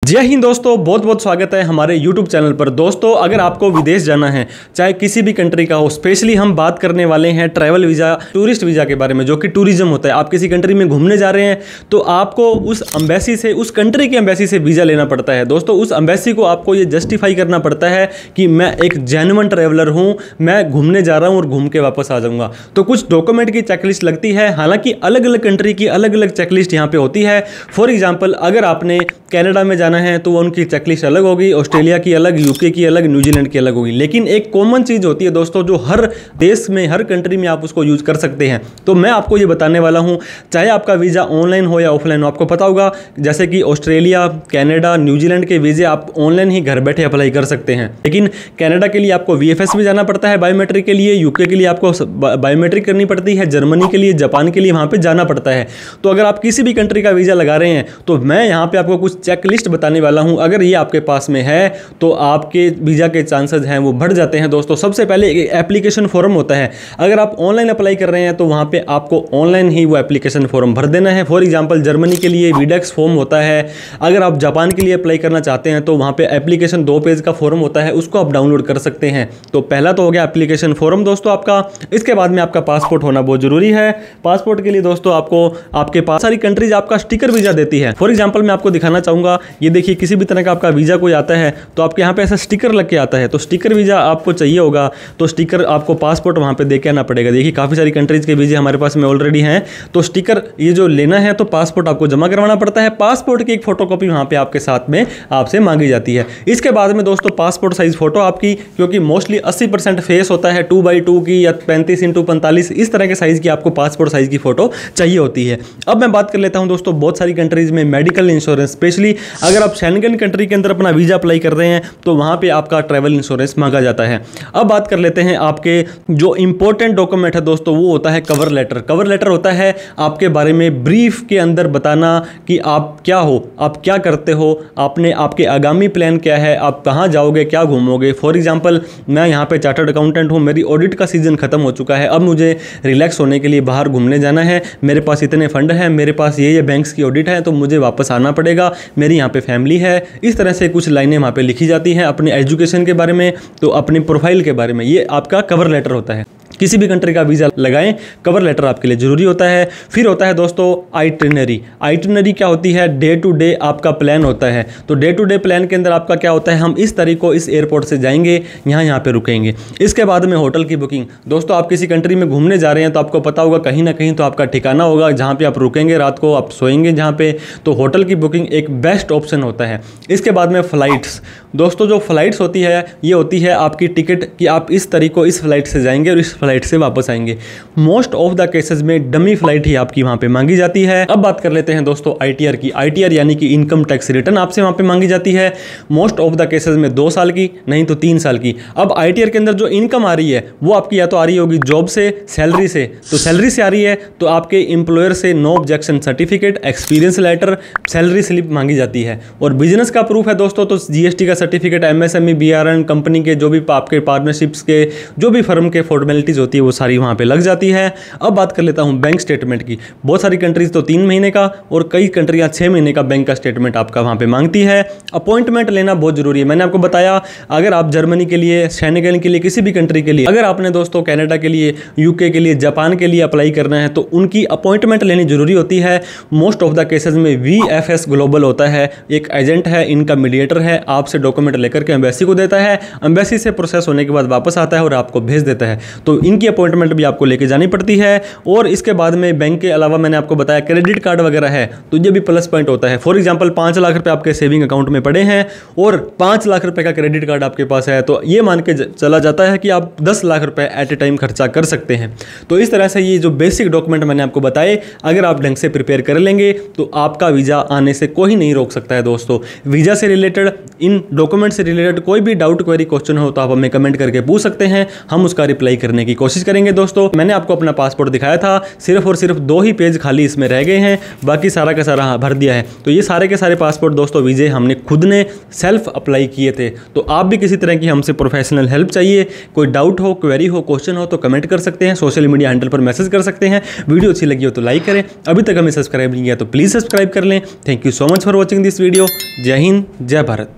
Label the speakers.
Speaker 1: जय हिंद दोस्तों, बहुत बहुत स्वागत है हमारे YouTube चैनल पर। दोस्तों, अगर आपको विदेश जाना है, चाहे किसी भी कंट्री का हो, स्पेशली हम बात करने वाले हैं ट्रैवल वीज़ा, टूरिस्ट वीज़ा के बारे में, जो कि टूरिज्म होता है। आप किसी कंट्री में घूमने जा रहे हैं तो आपको उस एम्बेसी से, उस कंट्री की एम्बेसी से वीज़ा लेना पड़ता है। दोस्तों, उस एम्बेसी को आपको ये जस्टिफाई करना पड़ता है कि मैं एक जेन्युइन ट्रैवलर हूँ, मैं घूमने जा रहा हूँ और घूम के वापस आ जाऊँगा। तो कुछ डॉक्यूमेंट की चेकलिस्ट लगती है। हालांकि अलग अलग कंट्री की अलग अलग चेकलिस्ट यहाँ पे होती है। फॉर एग्जाम्पल, अगर आपने कनाडा में जाना है तो उनकी चेकलिस्ट अलग होगी, ऑस्ट्रेलिया की अलग, यूके की अलग, न्यूजीलैंड की अलग होगी। लेकिन एक कॉमन चीज़ होती है दोस्तों, जो हर देश में, हर कंट्री में आप उसको यूज कर सकते हैं। तो मैं आपको ये बताने वाला हूँ, चाहे आपका वीज़ा ऑनलाइन हो या ऑफलाइन हो। आपको पता होगा जैसे कि ऑस्ट्रेलिया, कनाडा, न्यूजीलैंड के वीज़े आप ऑनलाइन ही घर बैठे अप्लाई कर सकते हैं। लेकिन कनाडा के लिए आपको VFS में जाना पड़ता है बायोमेट्रिक के लिए, यूके के लिए आपको बायोमेट्रिक करनी पड़ती है, जर्मनी के लिए, जापान के लिए वहाँ पर जाना पड़ता है। तो अगर आप किसी भी कंट्री का वीज़ा लगा रहे हैं तो मैं यहाँ पर आपको कुछ चेकलिस्ट बताने वाला हूँ। अगर ये आपके पास में है तो आपके वीज़ा के चांसेस हैं वो बढ़ जाते हैं। दोस्तों, सबसे पहले एक एप्लीकेशन फॉर्म होता है। अगर आप ऑनलाइन अप्लाई कर रहे हैं तो वहाँ पे आपको ऑनलाइन ही वो एप्लीकेशन फॉर्म भर देना है। फॉर एग्जांपल, जर्मनी के लिए वीडेक्स फॉर्म होता है। अगर आप जापान के लिए अप्लाई करना चाहते हैं तो वहाँ पे एप्लीकेशन 2 पेज का फॉर्म होता है, उसको आप डाउनलोड कर सकते हैं। तो पहला तो हो गया एप्लीकेशन फॉर्म दोस्तों आपका। इसके बाद में आपका पासपोर्ट होना बहुत जरूरी है। पासपोर्ट के लिए दोस्तों आपको, आपके पास सारी कंट्रीज आपका स्टिकर वीज़ा देती है। फॉर एग्जाम्पल, मैं आपको दिखाना चाहूँगा, ये देखिए, किसी भी तरह का आपका वीज़ा कोई आता है तो आपके यहाँ पे ऐसा स्टिकर लग के आता है। तो स्टिकर वीज़ा आपको चाहिए होगा तो स्टिकर आपको पासपोर्ट वहाँ पे दे के आना पड़ेगा। देखिए, काफ़ी सारी कंट्रीज़ के वीज़े हमारे पास में ऑलरेडी हैं। तो स्टिकर ये जो लेना है तो पासपोर्ट आपको जमा करवाना पड़ता है। पासपोर्ट की एक फोटोकॉपी वहाँ पे आपके साथ में आपसे मांगी जाती है। इसके बाद में दोस्तों पासपोर्ट साइज़ फ़ोटो आपकी, क्योंकि मोस्टली 80% फेस होता है, 2x2 की या 35x45 इस तरह के साइज़ की आपको पासपोर्ट साइज़ की फ़ोटो चाहिए होती है। अब मैं बात कर लेता हूँ दोस्तों, बहुत सारी कंट्रीज़ में मेडिकल इंश्योरेंस, स्पेशली अगर आप शेंगन कंट्री के अंदर अपना वीज़ा अप्लाई कर रहे हैं तो वहाँ पे आपका ट्रैवल इंश्योरेंस मांगा जाता है। अब बात कर लेते हैं, आपके जो इंपॉर्टेंट डॉक्यूमेंट है दोस्तों वो होता है कवर लेटर। कवर लेटर होता है आपके बारे में ब्रीफ के अंदर बताना कि आप क्या हो, आप क्या करते हो, आपने, आपके आगामी प्लान क्या है, आप कहाँ जाओगे, क्या घूमोगे। फॉर एग्जाम्पल, मैं यहाँ पे चार्टर्ड अकाउंटेंट हूँ, मेरी ऑडिट का सीजन खत्म हो चुका है, अब मुझे रिलैक्स होने के लिए बाहर घूमने जाना है, मेरे पास इतने फंड हैं, मेरे पास ये बैंक्स की ऑडिट है, तो मुझे वापस आना पड़ेगा, मेरी यहाँ पे फैमिली है। इस तरह से कुछ लाइनें वहाँ पे लिखी जाती हैं अपने एजुकेशन के बारे में, तो अपनी प्रोफाइल के बारे में। ये आपका कवर लेटर होता है। किसी भी कंट्री का वीज़ा लगाएं, कवर लेटर आपके लिए ज़रूरी होता है। फिर होता है दोस्तों आइटिनरी। आइटिनरी क्या होती है? डे टू डे आपका प्लान होता है। तो डे टू डे प्लान के अंदर आपका क्या होता है, हम इस तारीख को इस एयरपोर्ट से जाएंगे, यहाँ पे रुकेंगे। इसके बाद में होटल की बुकिंग। दोस्तों, आप किसी कंट्री में घूमने जा रहे हैं तो आपको पता होगा कहीं ना कहीं तो आपका ठिकाना होगा जहाँ पर आप रुकेंगे, रात को आप सोएंगे जहाँ पे, तो होटल की बुकिंग एक बेस्ट ऑप्शन होता है। इसके बाद में फ़्लाइट्स। दोस्तों, जो फ़्लाइट्स होती है ये होती है आपकी टिकट कि आप इस तारीख को इस फ्लाइट से जाएंगे और इस फ्लाइट से वापस आएंगे। मोस्ट ऑफ द केसेस में डमी फ्लाइट ही आपकी वहां पे मांगी जाती है। अब बात कर लेते हैं दोस्तों ITR की। ITR यानी कि इनकम टैक्स रिटर्न आपसे वहां पे मांगी जाती है। मोस्ट ऑफ द केसेस में 2 साल की, नहीं तो 3 साल की। अब ITR के अंदर जो इनकम आ रही है वो आपकी या तो आ रही होगी जॉब से, सैलरी से। तो सैलरी से आ रही है तो आपके एम्प्लॉयर से no objection certificate, experience letter, salary slip मांगी जाती है। और बिजनेस का प्रूफ है दोस्तों तो GST का सर्टिफिकेट, MSME, BRN, कंपनी के जो भी आपके पार्टनरशिप्स के जो भी फर्म के फॉर्मेलिटीज होती है वो सारी वहाँ पे लग जाती है। अब बात कर लेता हूँ बैंक स्टेटमेंट की। बहुत सारी कंट्रीज तो 3 महीने का और कई कंट्रियाँ 6 महीने का बैंक का स्टेटमेंट आपका वहाँ पे मांगती है। अपॉइंटमेंट लेना बहुत जरूरी है। मैंने आपको बताया, अगर आप जर्मनी के लिए, शेंगन के लिए, किसी भी कंट्री के लिए, अगर आपने दोस्तों कनाडा के लिए, यूके के लिए, जापान के लिए अप्लाई करना है तो उनकी अपॉइंटमेंट लेनी जरूरी होती है। मोस्ट ऑफ द केसेज में VFS ग्लोबल होता है, एक एजेंट है, इनका मीडिएटर है, आपसे डॉक्यूमेंट लेकर के एम्बेसी को देता है, एम्बेसी से प्रोसेस होने के बाद वापस आता है और आपको भेज देता है। तो इनकी अपॉइंटमेंट भी आपको लेके जानी पड़ती है। और इसके बाद में बैंक के अलावा मैंने आपको बताया क्रेडिट कार्ड वगैरह है तो ये भी प्लस पॉइंट होता है। फॉर एग्जांपल, 5 लाख रुपए आपके सेविंग अकाउंट में पड़े हैं और 5 लाख रुपए का क्रेडिट कार्ड आपके पास है तो ये मान के चला जाता है कि आप 10 लाख रुपए एट ए टाइम खर्चा कर सकते हैं। तो इस तरह से ये जो बेसिक डॉक्यूमेंट मैंने आपको बताए, अगर आप ढंग से प्रिपेयर कर लेंगे तो आपका वीज़ा आने से कोई नहीं रोक सकता है। दोस्तों, वीज़ा से रिलेटेड, इन डॉक्यूमेंट से रिलेटेड कोई भी डाउट, क्वेरी, क्वेश्चन हो तो आप हमें कमेंट करके पूछ सकते हैं, हम उसका रिप्लाई करने की की कोशिश करेंगे दोस्तों। मैंने आपको अपना पासपोर्ट दिखाया था, सिर्फ और सिर्फ 2 ही पेज खाली इसमें रह गए हैं, बाकी सारा का सारा भर दिया है। तो ये सारे के सारे पासपोर्ट दोस्तों वीज़े हमने खुद ने सेल्फ अप्लाई किए थे। तो आप भी किसी तरह की हमसे प्रोफेशनल हेल्प चाहिए, कोई डाउट हो, क्वेरी हो, क्वेश्चन हो तो कमेंट कर सकते हैं, सोशल मीडिया हैंडल पर मैसेज कर सकते हैं। वीडियो अच्छी लगी हो तो लाइक करें, अभी तक हमें सब्सक्राइब नहीं किया तो प्लीज़ सब्सक्राइब कर लें। Thank you so much for watching this video. जय हिंद, जय भारत।